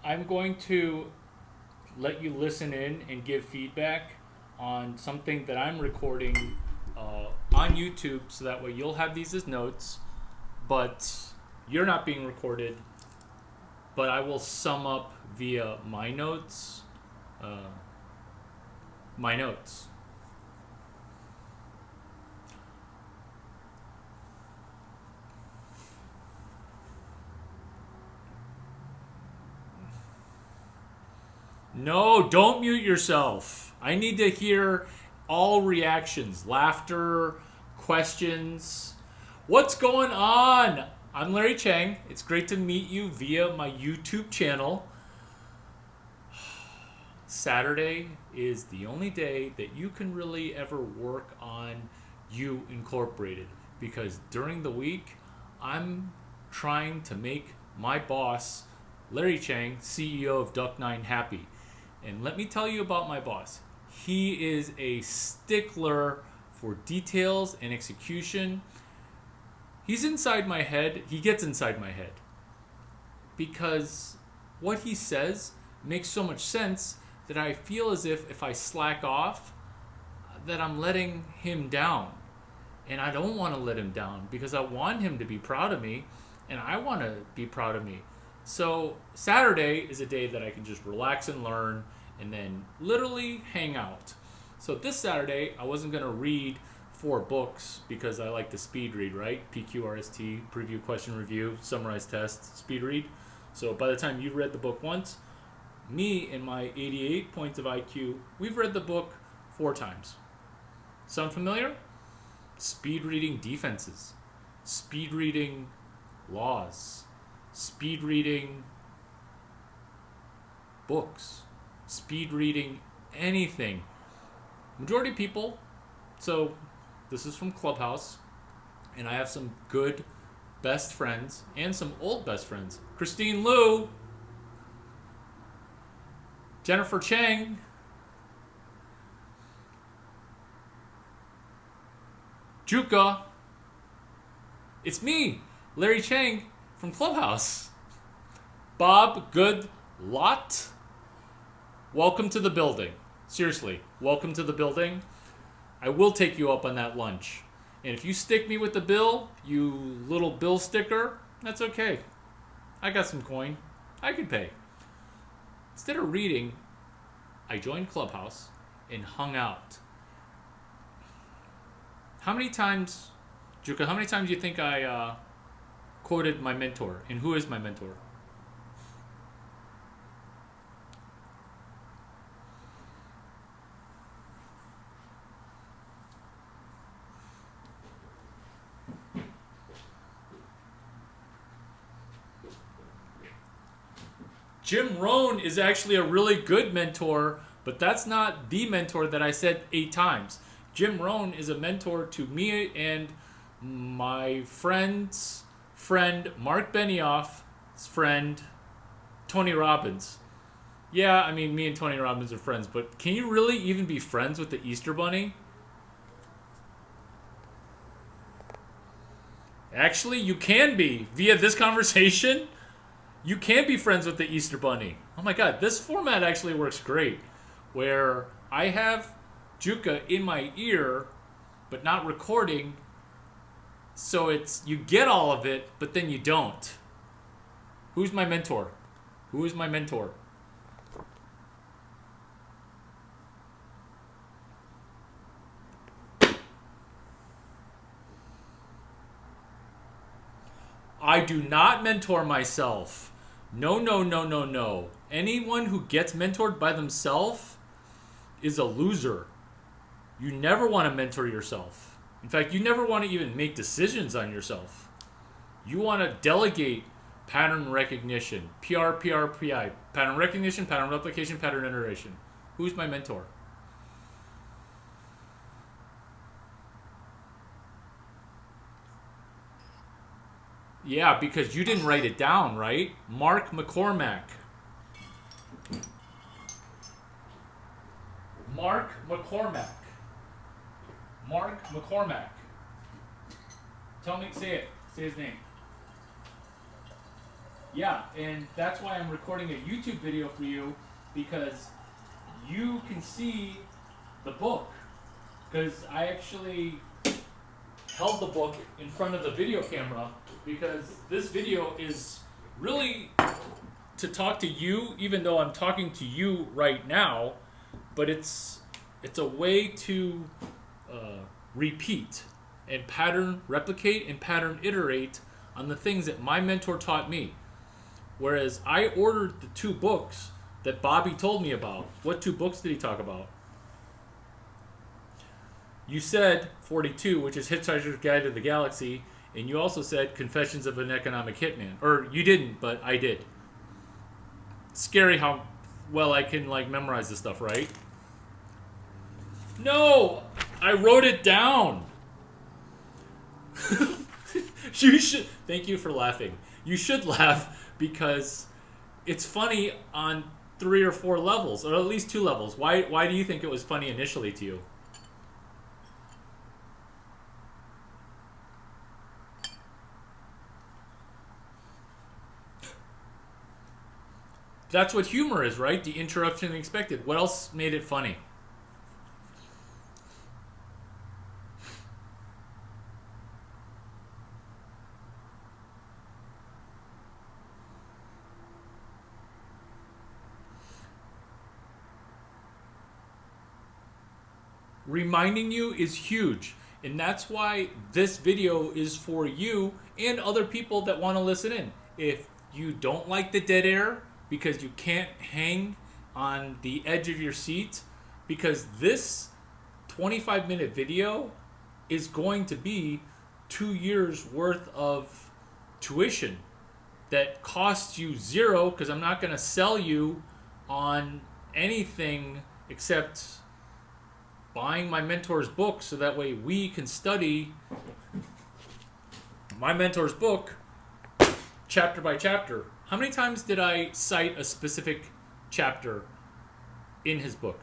I'm going to let you listen in and give feedback on something that I'm recording on YouTube, so that way you'll have these as notes, but you're not being recorded. But I will sum up via my notes. Uh, my notes. No, don't mute yourself. I need to hear all reactions, laughter, questions. What's going on? I'm Larry Chang. It's great to meet you via my YouTube channel. Saturday is the only day that you can really ever work on You Incorporated, because during the week I'm trying to make my boss, Larry Chang, CEO of Duck9, happy. And let me tell you about my boss. He is a stickler for details and execution. He's inside my head. He gets inside my head because what he says makes so much sense that I feel as if I slack off, that I'm letting him down. And I don't want to let him down because I want him to be proud of me and I want to be proud of me. So Saturday is a day that I can just relax and learn and then literally hang out. So this Saturday, I wasn't going to read 4 books because I like to speed read, right? PQRST, preview, question, review, summarize, test, speed read. So by the time you read the book once, me and my 88 points of IQ, we've read the book 4 times. Sound familiar? Speed reading defenses, speed reading laws, speed reading books, speed reading anything. Majority of people, so this is from Clubhouse, and I have some good best friends and some old best friends. Christine Liu, Jennifer Chang, Juka. It's me, Larry Chang from Clubhouse. Bob Good Lot. Welcome to the building. Seriously, welcome to the building. I will take you up on that lunch. And if you stick me with the bill, you little bill sticker, that's okay. I got some coin. I could pay. Instead of reading, I joined Clubhouse and hung out. How many times, Juka, how many times do you think I quoted my mentor? And who is my mentor? Jim Rohn is actually a really good mentor, but that's not the mentor that I said 8 times. Jim Rohn is a mentor to me and my friend's friend, Mark Benioff's friend, Tony Robbins. Yeah, I mean, me and Tony Robbins are friends, but can you really even be friends with the Easter Bunny? Actually, you can be via this conversation. You can be friends with the Easter Bunny. Oh my god, this format actually works great. Where I have Juka in my ear, but not recording, so it's you get all of it, but then you don't. Who's my mentor? Who is my mentor? I do not mentor myself. No, no, no, no, no. Anyone who gets mentored by themselves is a loser. You never want to mentor yourself. In fact, you never want to even make decisions on yourself. You want to delegate pattern recognition, PRPRPI, pattern recognition, pattern replication, pattern iteration. Who's my mentor? Yeah, because you didn't write it down, right? Mark McCormack. Mark McCormack. Mark McCormack. Tell me, say it. Say his name. Yeah, and that's why I'm recording a YouTube video for you, because you can see the book. Because I actually held the book in front of the video camera, because this video is really to talk to you, even though I'm talking to you right now, but it's a way to repeat and pattern replicate and pattern iterate on the things that my mentor taught me. Whereas I ordered the 2 books that Bobby told me about. What 2 books did he talk about? You said 42, which is Hitchhiker's Guide to the Galaxy, and you also said Confessions of an Economic Hitman. Or you didn't, but I did. Scary how well I can like memorize this stuff, right? No, I wrote it down. You should. Thank you for laughing. You should laugh because it's funny on 3 or 4 levels, or at least 2 levels. Why do you think it was funny initially to you? That's what humor is, right? The interruption expected. What else made it funny? Reminding you is huge. And that's why this video is for you and other people that want to listen in. If you don't like the dead air because you can't hang on the edge of your seat, because this 25-minute video is going to be 2 years worth of tuition that costs you 0, because I'm not going to sell you on anything except buying my mentor's book, so that way we can study my mentor's book chapter by chapter. How many times did I cite a specific chapter in his book?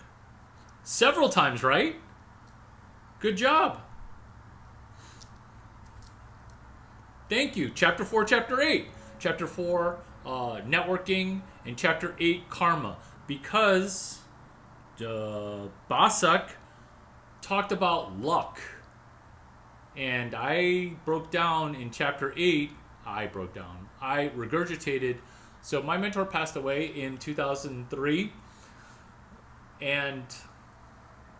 Several times, right? Good job. Thank you. Chapter 4, Chapter 8. Chapter 4, networking, and Chapter 8, karma. Because Basak talked about luck. And I broke down in Chapter 8, I regurgitated. So my mentor passed away in 2003. And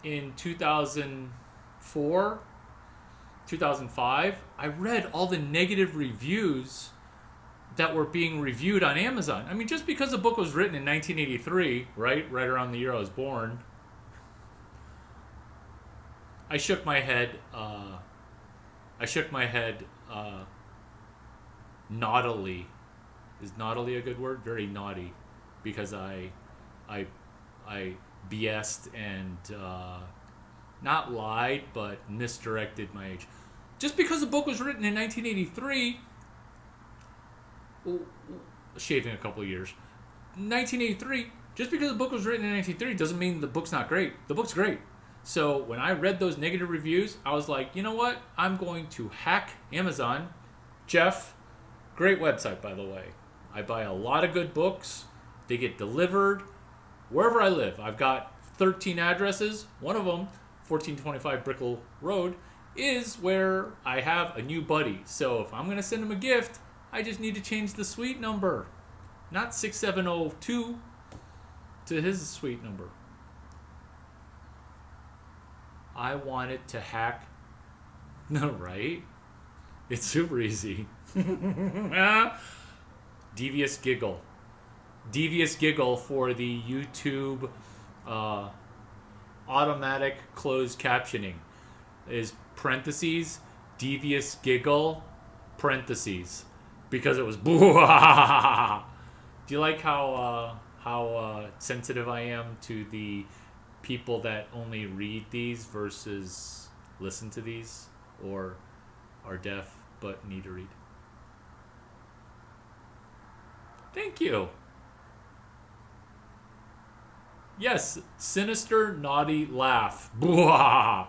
in 2004, 2005, I read all the negative reviews that were being reviewed on Amazon. I mean, just because the book was written in 1983, right around the year I was born, I shook my head naughtily. Is naughtily a good word? Very naughty, because I BS'd and not lied, but misdirected my age. Just because the book was written in 1983, shaving a couple of years, 1983, just because the book was written in 1983 doesn't mean the book's not great. The book's great. So when I read those negative reviews, I was like, you know what? I'm going to hack Amazon. Jeff, great website, by the way. I buy a lot of good books. They get delivered wherever I live. I've got 13 addresses. One of them, 1425 Brickell Road, is where I have a new buddy. So if I'm going to send him a gift, I just need to change the suite number. Not 6702 to his suite number. I wanted to hack. No, right? It's super easy. Devious Giggle. Devious Giggle for the YouTube automatic closed captioning is parentheses, Devious Giggle, parentheses, because it was boo. Do you like how sensitive I am to the people that only read these versus listen to these, or are deaf but need to read? Thank you. Yes, sinister, naughty laugh. Bwah!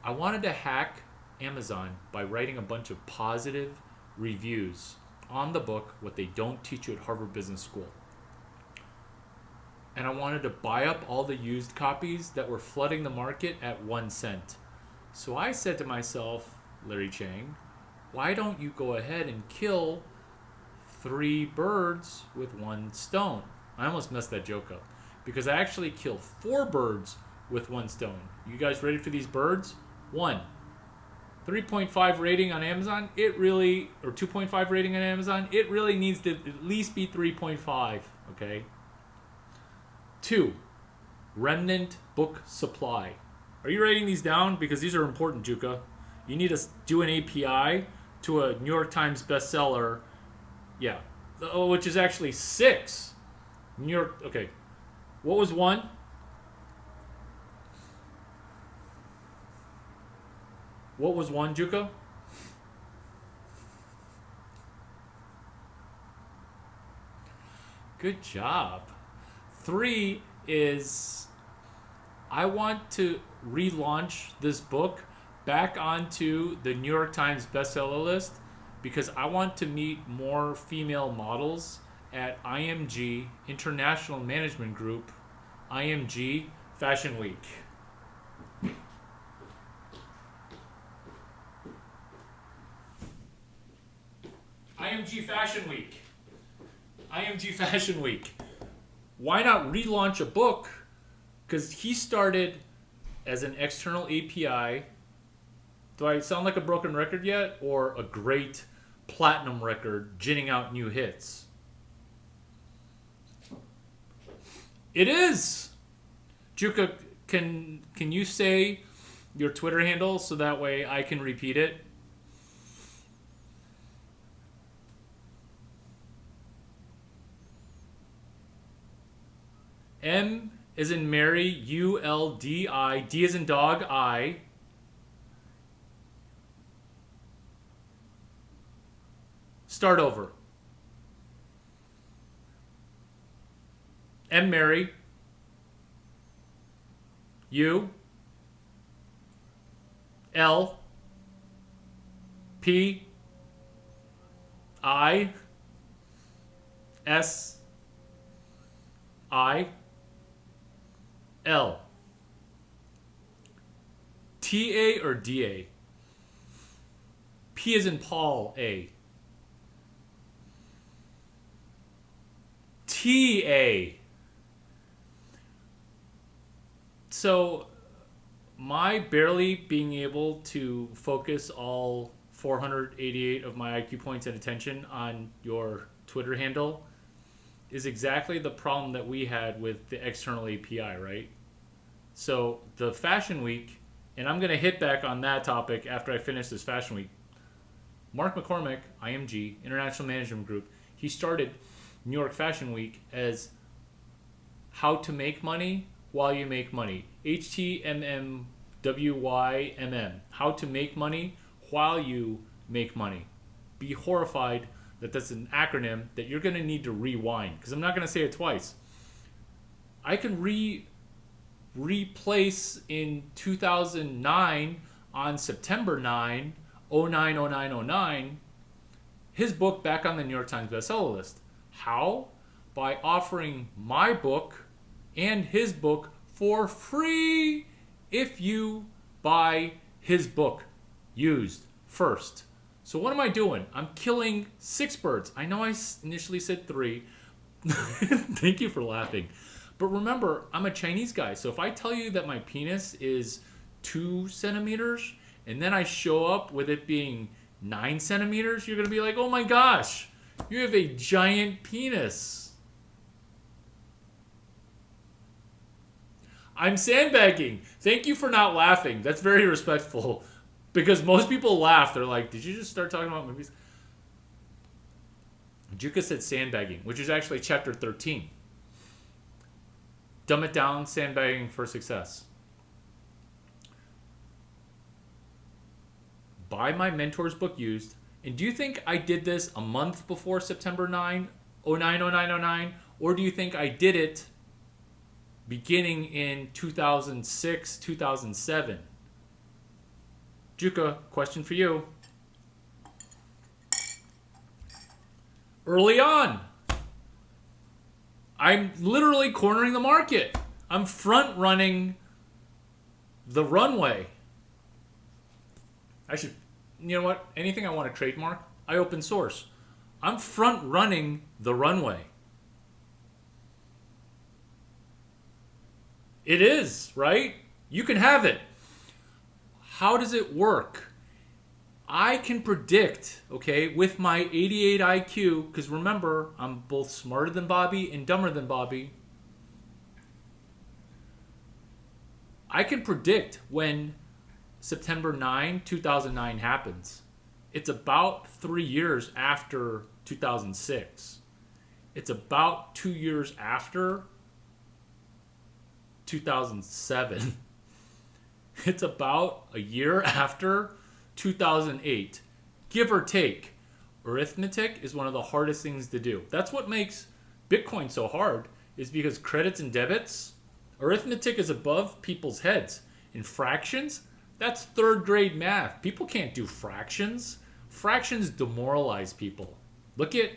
I wanted to hack Amazon by writing a bunch of positive reviews on the book what they don't teach you at Harvard Business School. And I wanted to buy up all the used copies that were flooding the market at 1 cent. So I said to myself, Larry Chang, why don't you go ahead and kill 3 birds with 1 stone? I almost messed that joke up because I actually killed 4 birds with 1 stone. You guys ready for these birds? 1, 3.5 rating on Amazon. Or 2.5 rating on Amazon. It really needs to at least be 3.5. Okay. 2, remnant book supply. Are you writing these down? Because these are important, Juka. You need to do an API to a New York Times bestseller. Yeah. Which is actually 6. New York. Okay. What was 1? What was 1, Juka? Good job. 3 is I want to relaunch this book back onto the New York Times bestseller list because I want to meet more female models at IMG, International Management Group, IMG Fashion Week. IMG Fashion Week. IMG Fashion Week. Why not relaunch a book? Because he started as an external API. Do I sound like a broken record yet? Or a great platinum record ginning out new hits? It is! Juka, can you say your Twitter handle so that way I can repeat it? M as in Mary, U-L-D-I, D as in dog, I. Start over. M Mary, U, L, P, I, S, I, L. T-A or D-A? P as in Paul, A. T-A. So, my barely being able to focus all 488 of my IQ points and attention on your Twitter handle is exactly the problem that we had with the external API, right? So the Fashion Week, and I'm going to hit back on that topic after I finish this Fashion Week. Mark McCormick, IMG, International Management Group, he started New York Fashion Week as how to make money while you make money. HTMMWYMM. How to make money while you make money. Be horrified that that's an acronym that you're going to need to rewind because I'm not going to say it twice. I can replace in 2009 on September 9, 090909 his book back on the New York Times bestseller list. How? By offering my book and his book for free if you buy his book used first. So what am I doing? I'm killing 6 birds. I know I initially said 3. Thank you for laughing. But remember, I'm a Chinese guy. So if I tell you that my penis is 2 centimeters and then I show up with it being 9 centimeters, you're going to be like, oh my gosh, you have a giant penis. I'm sandbagging. Thank you for not laughing. That's very respectful. Because most people laugh. They're like, did you just start talking about movies? Juka said sandbagging, which is actually chapter 13. Dumb it down, sandbagging for success. Buy my mentor's book used. And do you think I did this a month before September 9, 090909? Or do you think I did it beginning in 2006, 2007? Juka, question for you. early on. I'm literally cornering the market. I'm front running the runway. I should, you know what? Anything I want to trademark, I open source. I'm front running the runway. It is, right? You can have it. How does it work? I can predict, okay, with my 88 IQ, because remember, I'm both smarter than Bobby and dumber than Bobby. I can predict when September 9, 2009 happens. It's about 3 years after 2006. It's about 2 years after 2007. It's about a year after 2008, give or take. Arithmetic is one of the hardest things to do. That's what makes Bitcoin so hard, is because credits and debits, arithmetic is above people's heads. In fractions, that's third grade math. People can't do fractions. Fractions demoralize people. Look at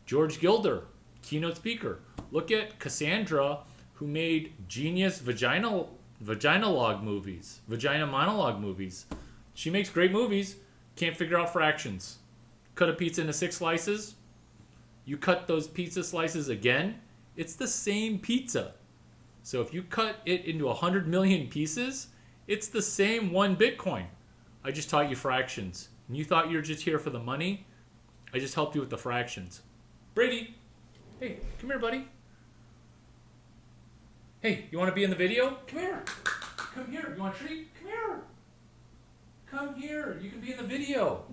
George Gilder, keynote speaker. Look at Cassandra, who made genius vagina monologue movies. She makes great movies, can't figure out fractions. Cut a pizza into 6 slices. You cut those pizza slices again, it's the same pizza. So if you cut it into 100 million pieces, it's the same 1 Bitcoin. I just taught you fractions. And you thought you were just here for the money? I just helped you with the fractions. Brady, hey, come here, buddy. Hey, you want to be in the video? Come here. Come here. You want a treat? Come here. Come here. You can be in the video.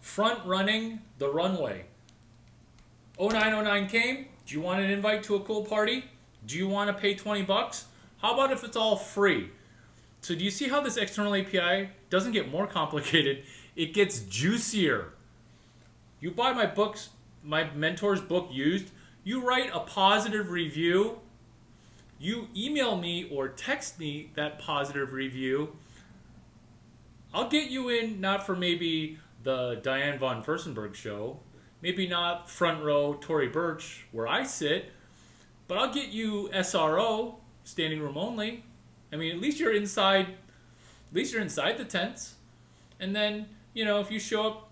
Front running the runway. 0909 came. Do you want an invite to a cool party? Do you want to pay $20? How about if it's all free? So do you see how this external API doesn't get more complicated? It gets juicier. You buy my books, my mentor's book used, you write a positive review, you email me or text me that positive review, I'll get you in, not for maybe the Diane von Furstenberg show, maybe not front row Tory Burch where I sit, but I'll get you SRO, standing room only. I mean, at least you're inside the tents. And then, you know, if you show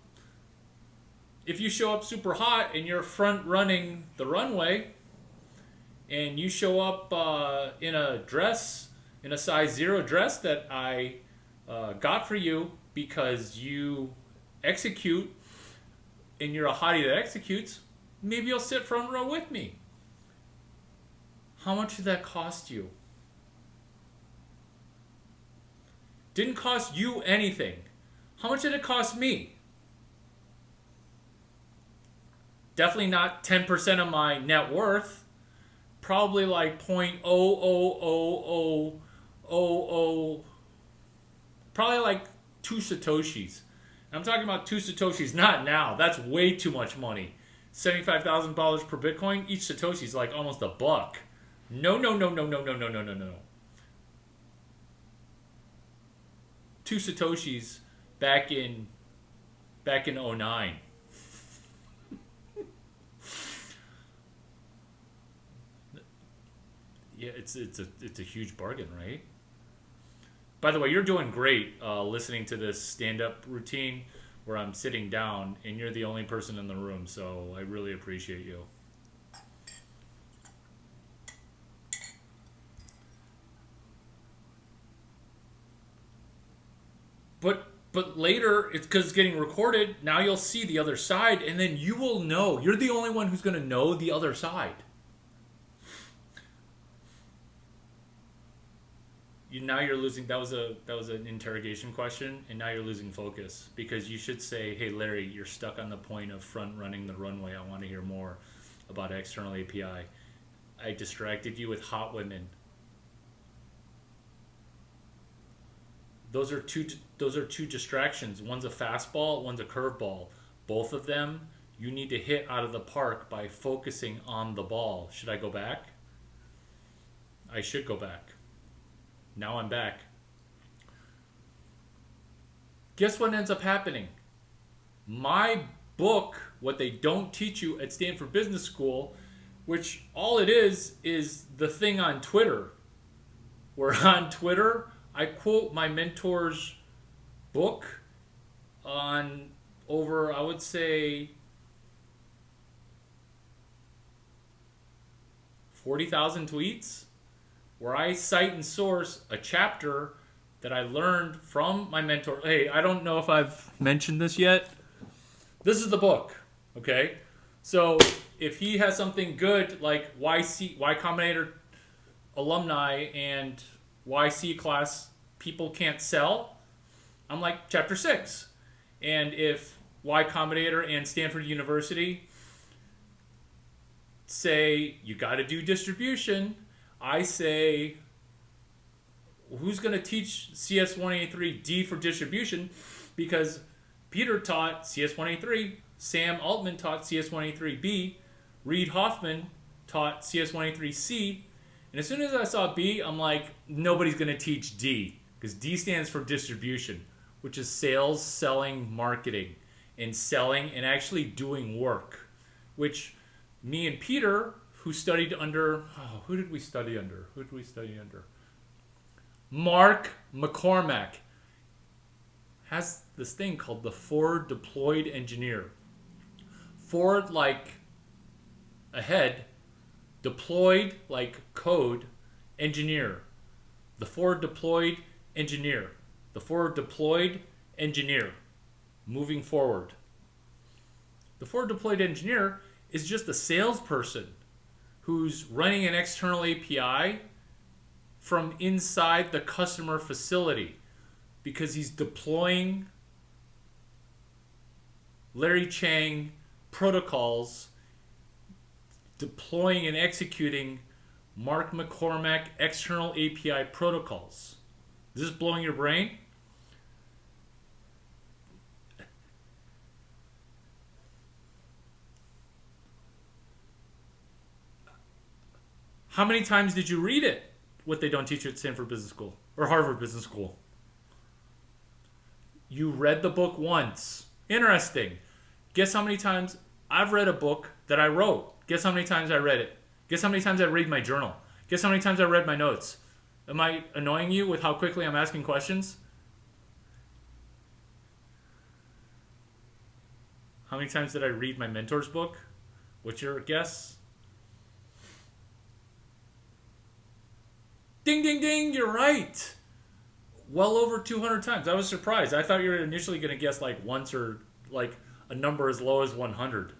up super hot and you're front running the runway and you show up in a dress, in a size 0 dress that I got for you because you execute and you're a hottie that executes, maybe you'll sit front row with me. How much did that cost you? Didn't cost you anything. How much did it cost me? Definitely not 10% of my net worth. Probably like 0.00000, probably like 2 Satoshis. I'm talking about 2 Satoshis, not now. That's way too much money. $75,000 per Bitcoin, each Satoshi is like almost $1. No. 2 Satoshis back in '09. Yeah, it's a huge bargain, right? By the way, you're doing great listening to this stand-up routine where I'm sitting down and you're the only person in the room, so I really appreciate you. But later, it's because it's getting recorded, now you'll see the other side, and then you will know. You're the only one who's going to know the other side. Now you're losing. That was an interrogation question, and now you're losing focus because you should say, "Hey, Larry, you're stuck on the point of front running the runway. I want to hear more about external API. I distracted you with hot women. Those are two distractions. One's a fastball, one's a curveball. Both of them you need to hit out of the park by focusing on the ball." Should I go back? I should go back. Now I'm back. Guess what ends up happening? My book, what they don't teach you at Stanford Business School, which all it is the thing on Twitter. Where on Twitter, I quote my mentor's book on over, I would say, 40,000 tweets, where I cite and source a chapter that I learned from my mentor. Hey, I don't know if I've mentioned this yet. This is the book, okay? So if he has something good like Y Combinator alumni and YC class people can't sell, I'm like chapter 6. And if Y Combinator and Stanford University say you got to do distribution, I say who's going to teach CS183D for distribution? Because Peter taught CS183, Sam Altman taught CS183B, Reid Hoffman taught CS183C, and as soon as I saw B, I'm like, nobody's going to teach D, because D stands for distribution, which is sales, selling, marketing, and selling and actually doing work, which me and Peter, who studied under, who did we study under? Mark McCormack has this thing called the forward deployed engineer. Forward like ahead, deployed like code, engineer. The forward deployed engineer. The forward deployed engineer. Moving forward. The forward deployed engineer is just a salesperson who's running an external API from inside the customer facility because he's deploying Larry Chang protocols, deploying and executing Mark McCormack external API protocols. Is this blowing your brain? How many times did you read it? What they don't teach you at Stanford Business School or Harvard Business School. You read the book once. Interesting. Guess how many times I've read a book that I wrote? Guess how many times I read it? Guess how many times I read my journal? Guess how many times I read my notes? Am I annoying you with how quickly I'm asking questions? How many times did I read my mentor's book? What's your guess? Ding, ding, ding, you're right. Well over 200 times. I was surprised. I thought you were initially going to guess like once or like a number as low as 100.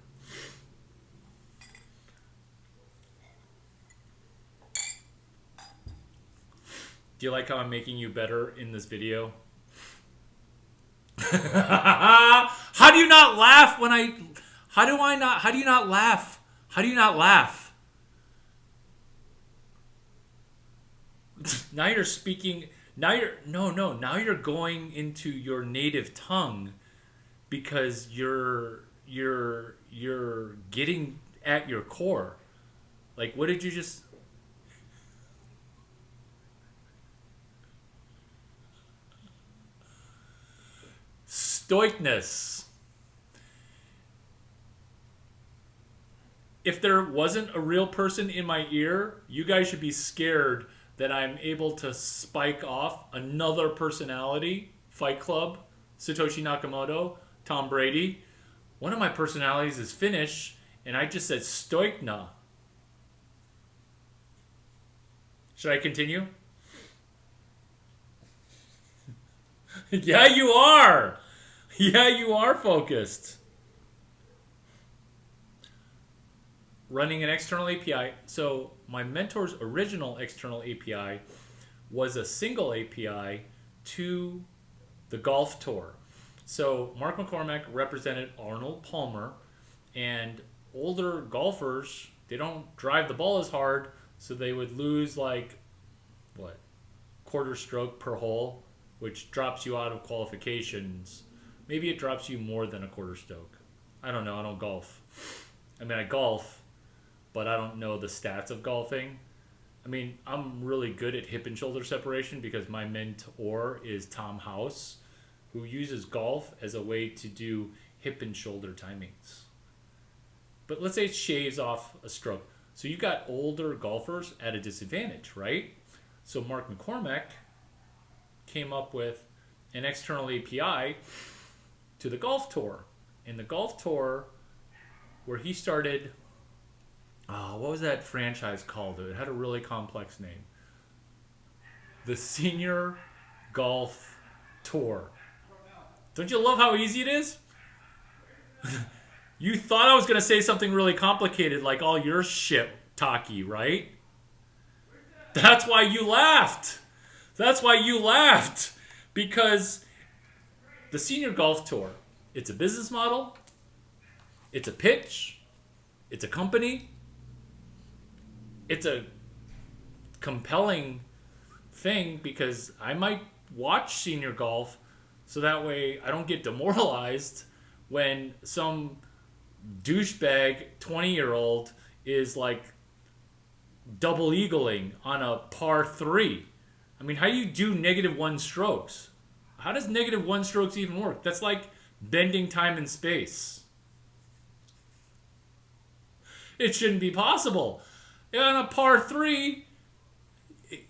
Do you like how I'm making you better in this video? How do you not laugh when I... How do you not laugh? How do you not laugh? Now you're speaking... Now you're going into your native tongue because you're getting at your core. Like, what did you just... Stoicness. If there wasn't a real person in my ear, you guys should be scared that I'm able to spike off another personality, Fight Club, Satoshi Nakamoto, Tom Brady. One of my personalities is Finnish, and I just said Stoikna. Should I continue? Yeah, you are. Yeah, you are focused. Running an external API. So my mentor's original external API was a single API to the golf tour. So Mark McCormack represented Arnold Palmer, and older golfers, they don't drive the ball as hard, so they would lose like, what, quarter stroke per hole, which drops you out of qualifications. Maybe it drops you more than a quarter stroke. I don't know. I don't golf. I mean, I golf, but I don't know the stats of golfing. I mean, I'm really good at hip and shoulder separation because my mentor is Tom House, who uses golf as a way to do hip and shoulder timings. But let's say it shaves off a stroke. So you got older golfers at a disadvantage, right? So Mark McCormack came up with an external API to the golf tour. And the golf tour, where he started, what was that franchise called? It had a really complex name. The Senior Golf Tour. Don't you love how easy it is? You thought I was going to say something really complicated like all your shit, Taki, right? That's why you laughed. That's why you laughed. Because the Senior Golf Tour, it's a business model, it's a pitch, it's a company, it's a compelling thing because I might watch senior golf so that way I don't get demoralized when some douchebag 20-year-old is like double eagling on a par 3. I mean, how do you do -1 strokes? How does -1 strokes even work? That's like bending time and space. It shouldn't be possible. On a par 3,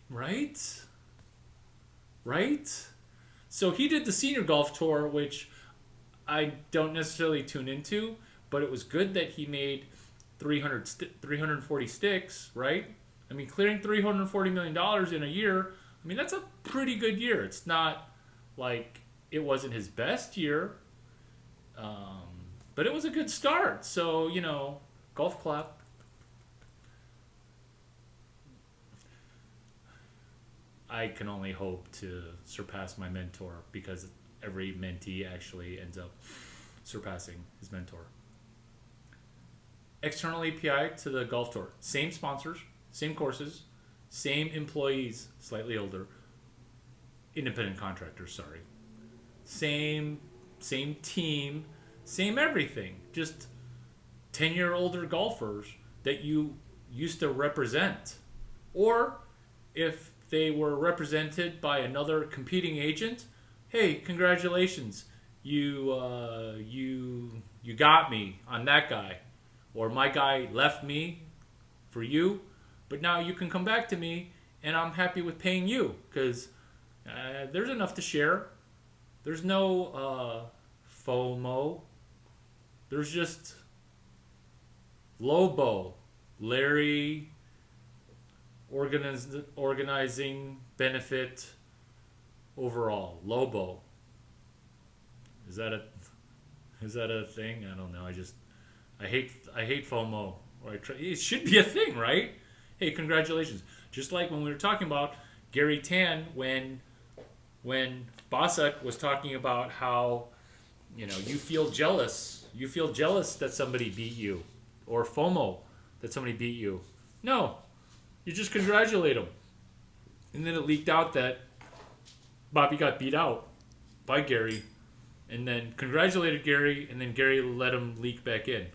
right? Right? So he did the Senior Golf Tour, which I don't necessarily tune into, but it was good that he made 340 sticks, right? I mean, clearing $340 million in a year, I mean, that's a pretty good year. It's not like it wasn't his best year, but it was a good start. So, golf clap. I can only hope to surpass my mentor because every mentee actually ends up surpassing his mentor. External API to the golf tour. Same sponsors, same courses, same employees, slightly older. Independent contractors, sorry. Same team, same everything. Just 10-year older golfers that you used to represent. Or if they were represented by another competing agent, hey, congratulations. You got me on that guy. Or my guy left me for you, but now you can come back to me and I'm happy with paying you because there's enough to share. There's no FOMO. There's just Lobo, Larry, organizing benefit overall. Lobo. Is that a thing? I don't know. I hate FOMO. It should be a thing, right? Hey, congratulations. Just like when we were talking about Gary Tan when Bossack was talking about how, you feel jealous. You feel jealous that somebody beat you. Or FOMO that somebody beat you. No. You just congratulate them. And then it leaked out that Bobby got beat out by Gary. And then congratulated Gary, and then Gary let him leak back in.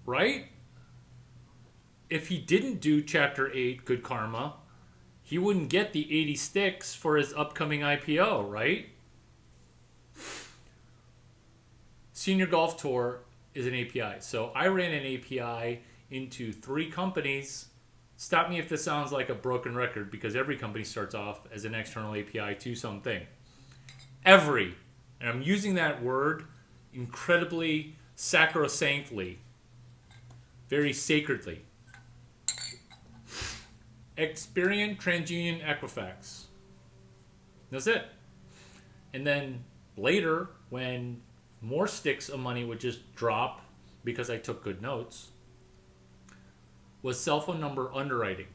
Right? If he didn't do Chapter 8, Good Karma, he wouldn't get the 80 sticks for his upcoming IPO, right? Senior Golf Tour is an API. So I ran an API into 3 companies. Stop me if this sounds like a broken record because every company starts off as an external API to something. And I'm using that word incredibly sacrosanctly, very sacredly. Experian, TransUnion, Equifax. That's it. And then later, when more sticks of money would just drop because I took good notes, was cell phone number underwriting,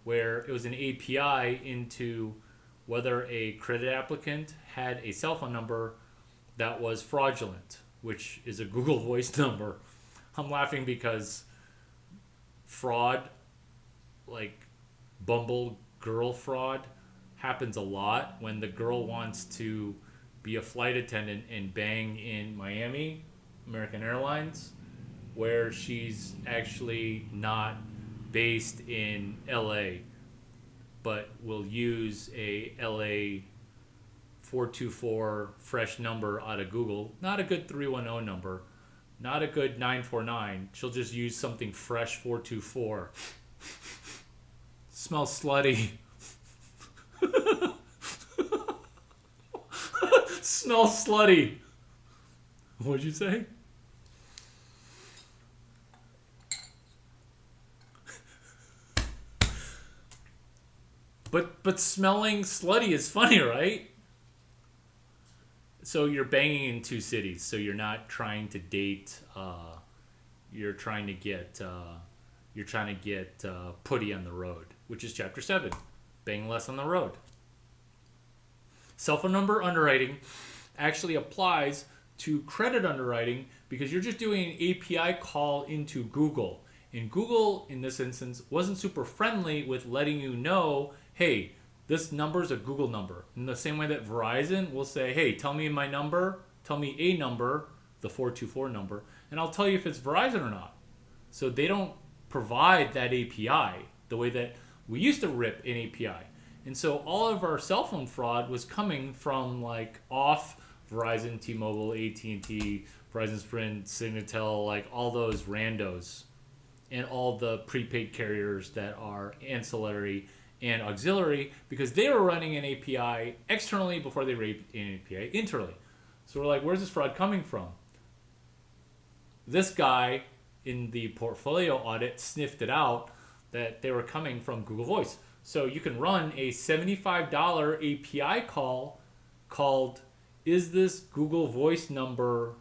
where it was an API into whether a credit applicant had a cell phone number that was fraudulent, which is a Google Voice number. I'm laughing because fraud, like Bumble girl fraud, happens a lot when the girl wants to be a flight attendant and bang in Miami American Airlines, where she's actually not based in LA, but will use a LA 424 fresh number out of Google. Not a good 310 number, not a good 949. She'll just use something fresh 424. Smells slutty. Smells slutty. What'd you say? But smelling slutty is funny, right? So you're banging in two cities. So you're not trying to date. You're trying to get. Putty on the road, which is chapter 7. Bang less on the road. Cell phone number underwriting actually applies to credit underwriting because you're just doing an API call into Google. And Google, in this instance, wasn't super friendly with letting you know, hey, this number is a Google number. In the same way that Verizon will say, hey, tell me my number, tell me a number, the 424 number, and I'll tell you if it's Verizon or not. So they don't provide that API the way that we used to rip an API. And so all of our cell phone fraud was coming from like off Verizon, T-Mobile, AT&T, Verizon, Sprint, Signatel, like all those randos and all the prepaid carriers that are ancillary and auxiliary because they were running an API externally before they raped an API internally. So we're like, where's this fraud coming from? This guy in the portfolio audit sniffed it out that they were coming from Google Voice. So you can run a $75 API call called, is this Google Voice number,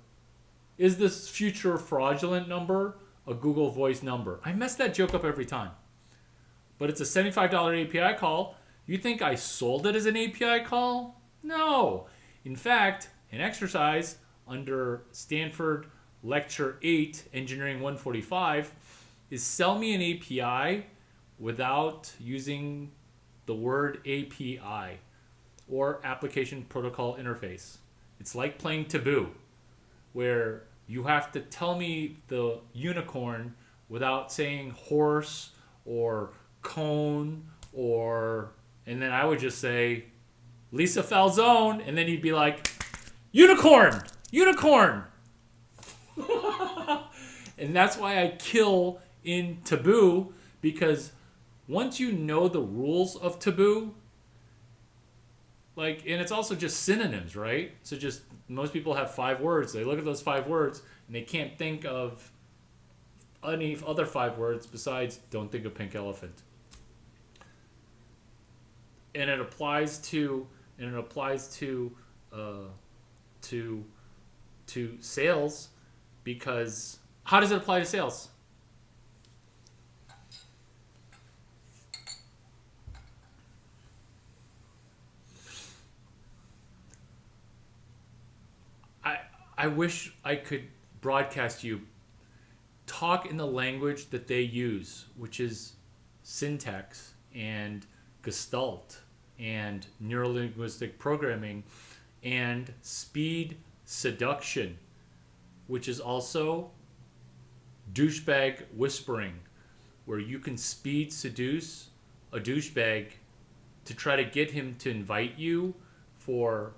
is this future fraudulent number a Google Voice number? I mess that joke up every time. But it's a $75 API call. You think I sold it as an API call? No. In fact, an exercise under Stanford Lecture 8, Engineering 145, is sell me an API without using the word API or application protocol interface. It's like playing Taboo, where you have to tell me the unicorn without saying horse or cone or, and then I would just say Lisa Falzone, and then you'd be like, unicorn, unicorn. And that's why I kill in Taboo, because once you know the rules of Taboo, like, and it's also just synonyms, right? So just most people have 5 words. They look at those 5 words and they can't think of any other 5 words besides don't think of pink elephant. And it applies to sales, because how does it apply to sales? I wish I could broadcast you talk in the language that they use, which is syntax and Gestalt and neurolinguistic programming and speed seduction, which is also douchebag whispering, where you can speed seduce a douchebag to try to get him to invite you for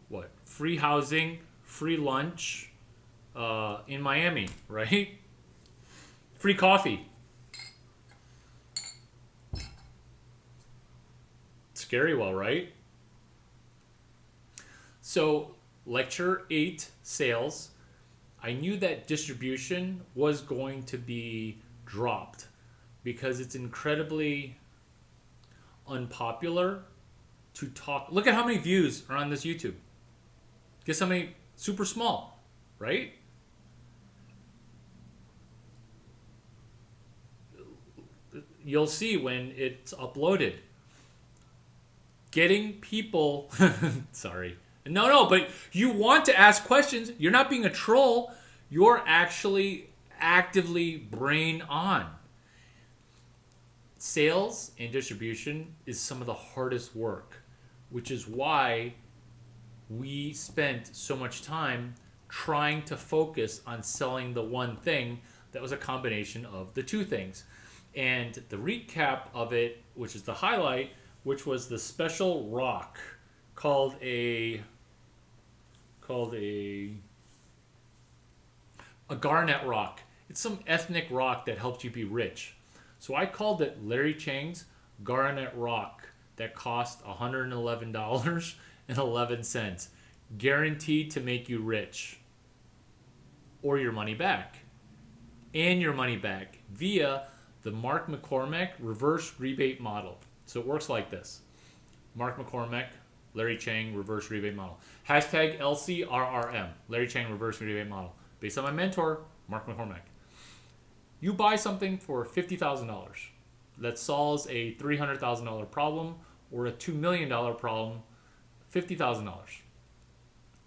what? Free housing, free lunch in Miami, right? Free coffee. Scary, well, right? So, lecture 8, sales. I knew that distribution was going to be dropped because it's incredibly unpopular to talk. Look at how many views are on this YouTube. Guess how many? Super small, right? You'll see when it's uploaded. Getting people... Sorry. No, but you want to ask questions. You're not being a troll. You're actually actively brain on. Sales and distribution is some of the hardest work, which is why we spent so much time trying to focus on selling the one thing that was a combination of the two things. And the recap of it, which is the highlight, which was the special rock called a garnet rock. It's some ethnic rock that helps you be rich. So I called it Larry Chang's Garnet Rock that cost $111.11. Guaranteed to make you rich. Or your money back. And your money back via the Mark McCormack reverse rebate model. So it works like this. Mark McCormack, Larry Chang reverse rebate model. Hashtag LCRRM, Larry Chang reverse rebate model. Based on my mentor, Mark McCormack. You buy something for $50,000 that solves a $300,000 problem or a $2 million problem, $50,000.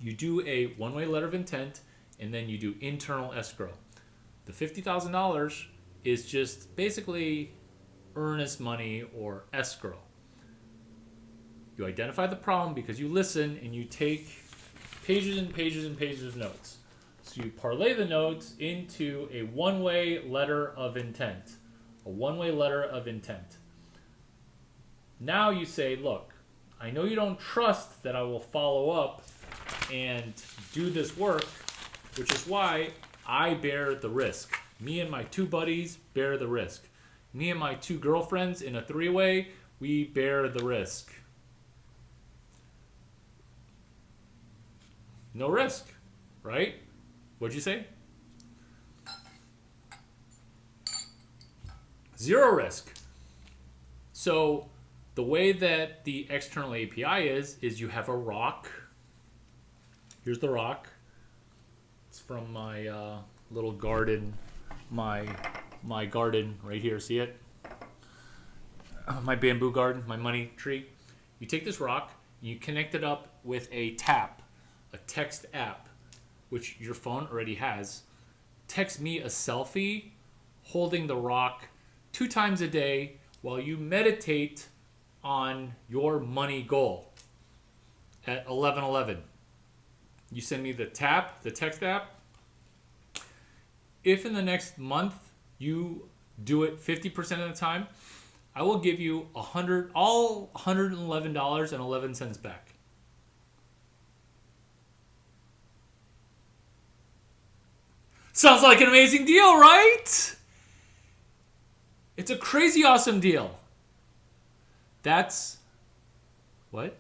You do a one-way letter of intent and then you do internal escrow. The $50,000 is just basically earnest money or escrow. You identify the problem because you listen and you take pages and pages and pages of notes. So you parlay the notes into a one-way letter of intent. A one-way letter of intent. Now you say, look, I know you don't trust that I will follow up and do this work, which is why I bear the risk. Me and my two buddies bear the risk. Me and my two girlfriends in a three-way, we bear the risk. No risk, right? What'd you say? Zero risk. So the way that the external API is you have a rock. Here's the rock. It's from my little garden, my garden right here. See it? My bamboo garden, my money tree. You take this rock, you connect it up with a tap, a text app, which your phone already has. Text me a selfie holding the rock 2 times a day while you meditate on your money goal at 11:11. You send me the text app. If in the next month you do it 50% of the time, I will give you all $111.11 back. Sounds like an amazing deal, right? It's a crazy awesome deal. That's what?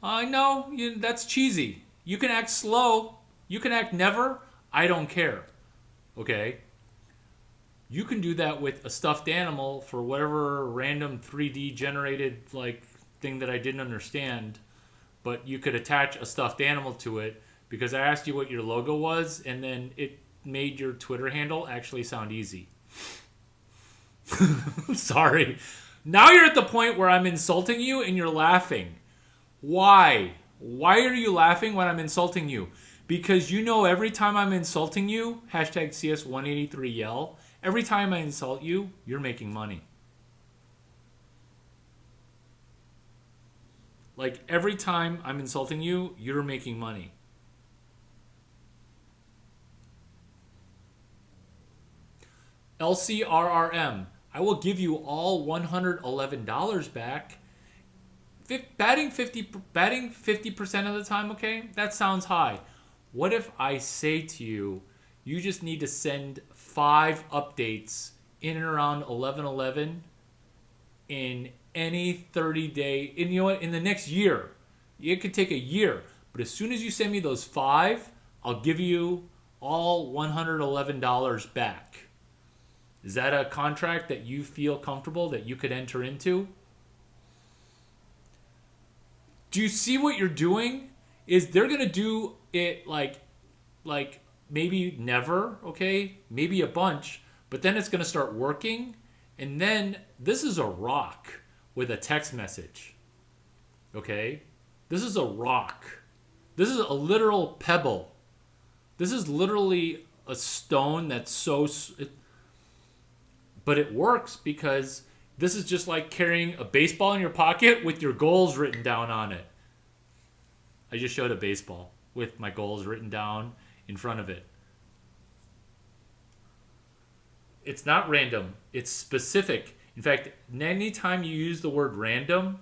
No, that's cheesy. You can act slow. You can act never. I don't care. Okay? You can do that with a stuffed animal for whatever random 3D generated thing that I didn't understand. But you could attach a stuffed animal to it because I asked you what your logo was and then it made your Twitter handle actually sound easy. Sorry. Now you're at the point where I'm insulting you and you're laughing. Why? Why are you laughing when I'm insulting you? Because you know every time I'm insulting you, hashtag CS183yell, every time I insult you, you're making money. Like every time I'm insulting you, you're making money. LCRRM. I will give you all $111 back. Batting 50% of the time, okay? That sounds high. What if I say to you, you just need to send 5 updates in and around 11:11 in any 30-day, and you know what? In the next year. It could take a year. But as soon as you send me those 5, I'll give you all $111 back. Is that a contract that you feel comfortable that you could enter into? Do you see what you're doing? Is they're going to do it like maybe never, okay? Maybe a bunch, but then it's going to start working. And then this is a rock with a text message, okay? This is a rock. This is a literal pebble. This is literally a stone that's but it works because this is just like carrying a baseball in your pocket with your goals written down on it. I just showed a baseball. with my goals written down in front of it. It's not random, it's specific. In fact, anytime you use the word random,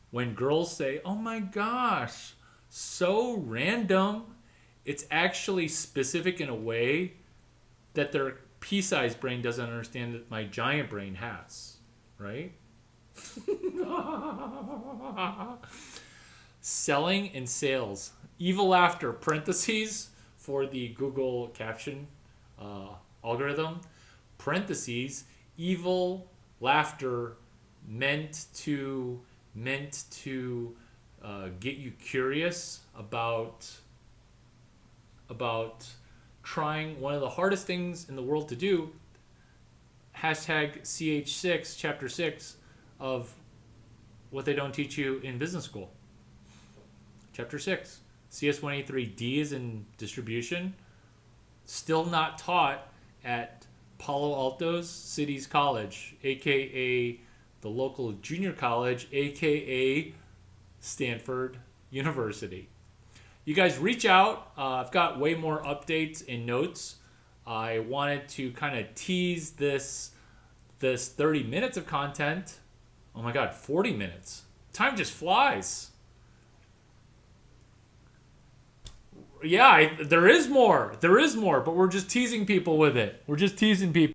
when girls say, "Oh my gosh, so random," it's actually specific in a way that their pea-sized brain doesn't understand that my giant brain has, right? Selling and sales. Evil laughter, parentheses, for the Google caption algorithm. Parentheses, evil laughter meant to get you curious about trying one of the hardest things in the world to do. Hashtag CH6, chapter 6 of what they don't teach you in business school. Chapter 6, CS183, is in distribution. Still not taught at Palo Alto's Cities College, aka the local junior college, aka Stanford University. You guys reach out. I've got way more updates and notes. I wanted to kind of tease this 30 minutes of content. Oh my God, 40 minutes. Time just flies. Yeah, there is more, but we're just teasing people with it. We're just teasing people.